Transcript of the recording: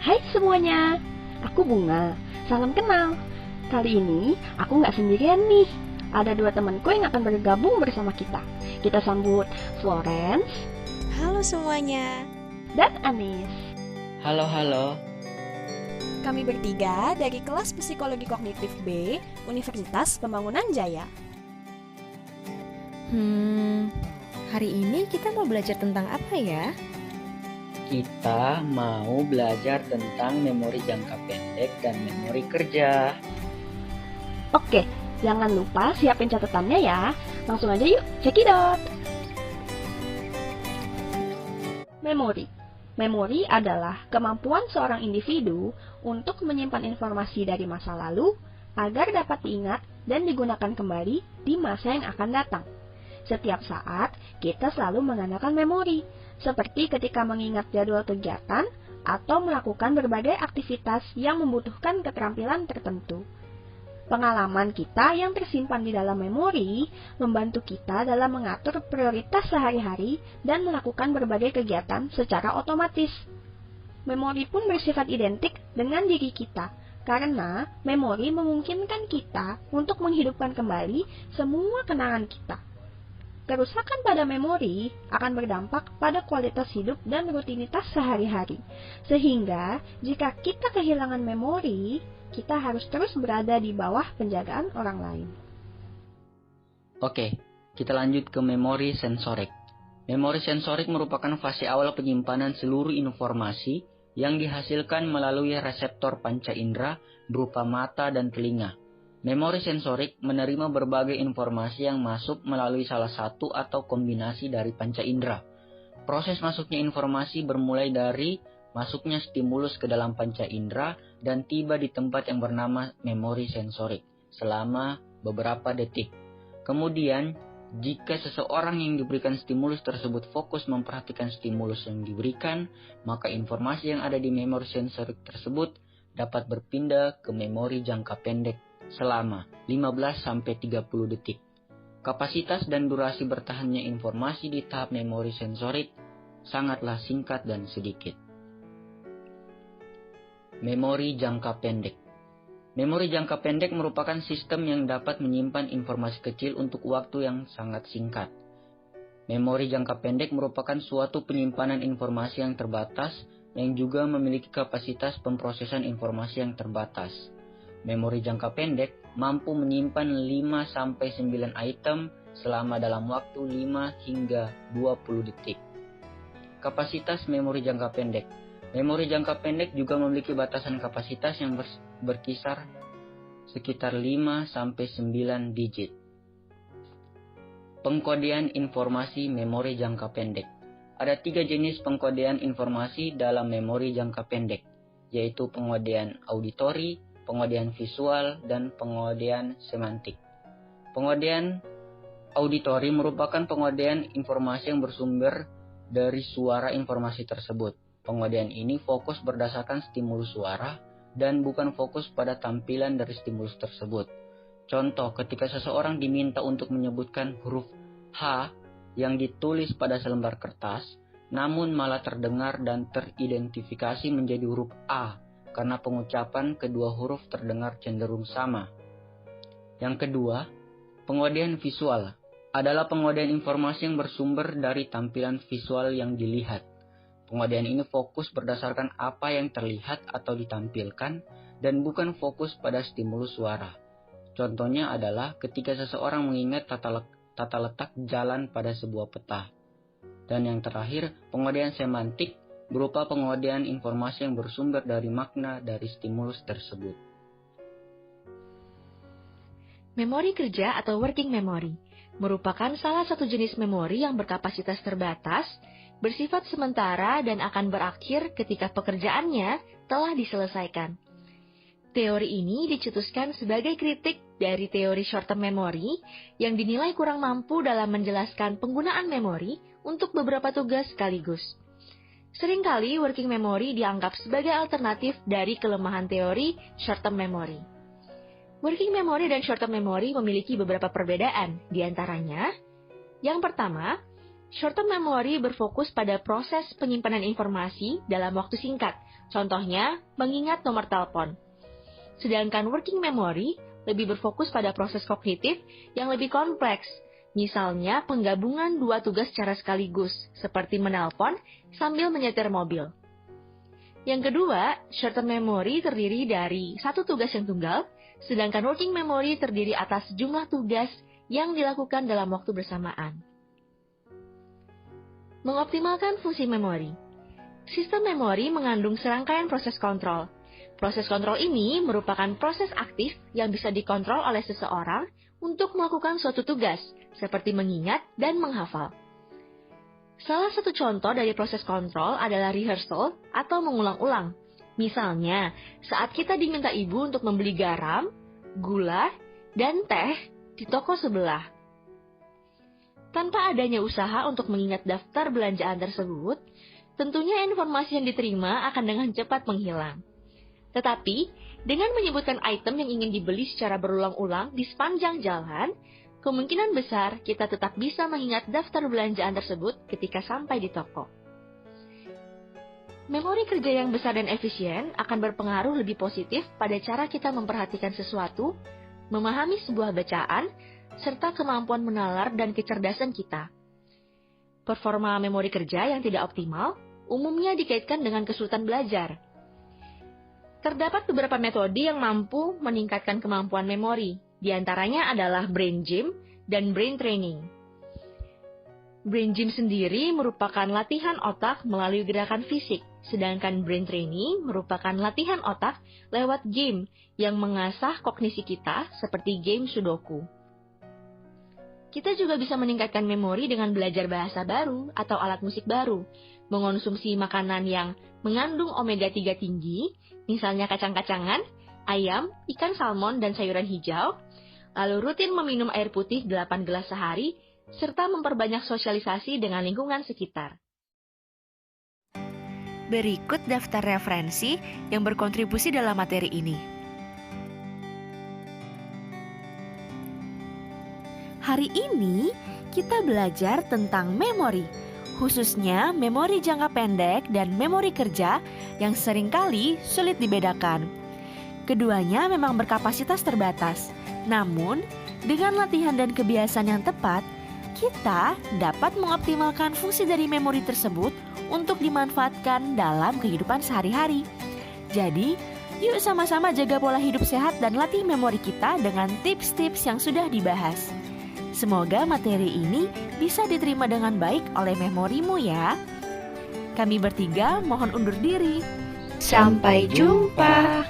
Hai semuanya, aku Bunga. Salam kenal. Kali ini aku nggak sendirian nih. Ada dua temanku yang akan bergabung bersama kita. Kita sambut Florence. Halo semuanya. Dan Anis. Halo. Kami bertiga dari kelas Psikologi Kognitif B, Universitas Pembangunan Jaya. Hari ini kita mau belajar tentang apa ya? Kita mau belajar tentang memori jangka pendek dan memori kerja. Oke, jangan lupa siapin catatannya ya. Langsung aja yuk, cekidot. Memori adalah kemampuan seorang individu untuk menyimpan informasi dari masa lalu agar dapat diingat dan digunakan kembali di masa yang akan datang. Setiap saat, kita selalu mengandalkan memori, seperti ketika mengingat jadwal kegiatan atau melakukan berbagai aktivitas yang membutuhkan keterampilan tertentu. Pengalaman kita yang tersimpan di dalam memori membantu kita dalam mengatur prioritas sehari-hari dan melakukan berbagai kegiatan secara otomatis. Memori pun bersifat identik dengan diri kita, karena memori memungkinkan kita untuk menghidupkan kembali semua kenangan kita. Kerusakan pada memori akan berdampak pada kualitas hidup dan rutinitas sehari-hari. Sehingga, jika kita kehilangan memori, kita harus terus berada di bawah penjagaan orang lain. Oke, kita lanjut ke memori sensorik. Memori sensorik merupakan fase awal penyimpanan seluruh informasi yang dihasilkan melalui reseptor panca indera berupa mata dan telinga. Memori sensorik menerima berbagai informasi yang masuk melalui salah satu atau kombinasi dari panca indera. Proses masuknya informasi bermulai dari masuknya stimulus ke dalam panca indera dan tiba di tempat yang bernama memori sensorik selama beberapa detik. Kemudian, jika seseorang yang diberikan stimulus tersebut fokus memperhatikan stimulus yang diberikan, maka informasi yang ada di memori sensorik tersebut dapat berpindah ke memori jangka pendek selama 15-30 detik. Kapasitas dan durasi bertahannya informasi di tahap memori sensorik sangatlah singkat dan sedikit. Memori jangka pendek. Memori jangka pendek merupakan sistem yang dapat menyimpan informasi kecil untuk waktu yang sangat singkat. Memori jangka pendek merupakan suatu penyimpanan informasi yang terbatas yang juga memiliki kapasitas pemrosesan informasi yang terbatas. Memori jangka pendek mampu menyimpan 5-9 item selama dalam waktu 5 hingga 20 detik. Kapasitas memori jangka pendek. Memori jangka pendek juga memiliki batasan kapasitas yang berkisar sekitar 5-9 digit. Pengkodean informasi memori jangka pendek. Ada 3 jenis pengkodean informasi dalam memori jangka pendek, yaitu pengodean auditori, pengodean visual, dan pengodean semantik. Pengodean auditori merupakan pengodean informasi yang bersumber dari suara informasi tersebut. Pengodean ini fokus berdasarkan stimulus suara dan bukan fokus pada tampilan dari stimulus tersebut. Contoh, ketika seseorang diminta untuk menyebutkan huruf H yang ditulis pada selembar kertas, namun malah terdengar dan teridentifikasi menjadi huruf A, karena pengucapan kedua huruf terdengar cenderung sama. Yang kedua, pengodean visual adalah pengodean informasi yang bersumber dari tampilan visual yang dilihat. Pengodean ini fokus berdasarkan apa yang terlihat atau ditampilkan dan bukan fokus pada stimulus suara. Contohnya adalah ketika seseorang mengingat tata letak jalan pada sebuah peta. Dan yang terakhir, pengodean semantik berupa pengodean informasi yang bersumber dari makna dari stimulus tersebut. Memori kerja atau working memory merupakan salah satu jenis memori yang berkapasitas terbatas, bersifat sementara dan akan berakhir ketika pekerjaannya telah diselesaikan. Teori ini dicetuskan sebagai kritik dari teori short term memory yang dinilai kurang mampu dalam menjelaskan penggunaan memori untuk beberapa tugas sekaligus. Seringkali working memory dianggap sebagai alternatif dari kelemahan teori short term memory. Working memory dan short term memory memiliki beberapa perbedaan, di antaranya, yang pertama, Short-term memory berfokus pada proses penyimpanan informasi dalam waktu singkat, contohnya mengingat nomor telepon. Sedangkan working memory lebih berfokus pada proses kognitif yang lebih kompleks, misalnya penggabungan dua tugas secara sekaligus, seperti menelpon sambil menyetir mobil. Yang kedua, short-term memory terdiri dari satu tugas yang tunggal, sedangkan working memory terdiri atas jumlah tugas yang dilakukan dalam waktu bersamaan. Mengoptimalkan fungsi memori. Sistem memori mengandung serangkaian proses kontrol. Proses kontrol ini merupakan proses aktif yang bisa dikontrol oleh seseorang untuk melakukan suatu tugas, seperti mengingat dan menghafal. Salah satu contoh dari proses kontrol adalah rehearsal atau mengulang-ulang. Misalnya, saat kita diminta ibu untuk membeli garam, gula, dan teh di toko sebelah. Tanpa adanya usaha untuk mengingat daftar belanjaan tersebut, tentunya informasi yang diterima akan dengan cepat menghilang. Tetapi, dengan menyebutkan item yang ingin dibeli secara berulang-ulang di sepanjang jalan, kemungkinan besar kita tetap bisa mengingat daftar belanjaan tersebut ketika sampai di toko. Memori kerja yang besar dan efisien akan berpengaruh lebih positif pada cara kita memperhatikan sesuatu, memahami sebuah bacaan, serta kemampuan menalar dan kecerdasan kita. Performa memori kerja yang tidak optimal umumnya dikaitkan dengan kesulitan belajar. Terdapat beberapa metode yang mampu meningkatkan kemampuan memori, di antaranya adalah brain gym dan brain training. Brain gym sendiri merupakan latihan otak melalui gerakan fisik, sedangkan brain training merupakan latihan otak lewat game yang mengasah kognisi kita seperti game Sudoku. Kita juga bisa meningkatkan memori dengan belajar bahasa baru atau alat musik baru, mengonsumsi makanan yang mengandung omega 3 tinggi, misalnya kacang-kacangan, ayam, ikan salmon, dan sayuran hijau, lalu rutin meminum air putih 8 gelas sehari, serta memperbanyak sosialisasi dengan lingkungan sekitar. Berikut daftar referensi yang berkontribusi dalam materi ini. Hari ini kita belajar tentang memori, khususnya memori jangka pendek dan memori kerja yang seringkali sulit dibedakan. Keduanya memang berkapasitas terbatas, namun dengan latihan dan kebiasaan yang tepat, kita dapat mengoptimalkan fungsi dari memori tersebut untuk dimanfaatkan dalam kehidupan sehari-hari. Jadi, yuk sama-sama jaga pola hidup sehat dan latih memori kita dengan tips-tips yang sudah dibahas. Semoga materi ini bisa diterima dengan baik oleh memorimu ya. Kami bertiga mohon undur diri. Sampai jumpa.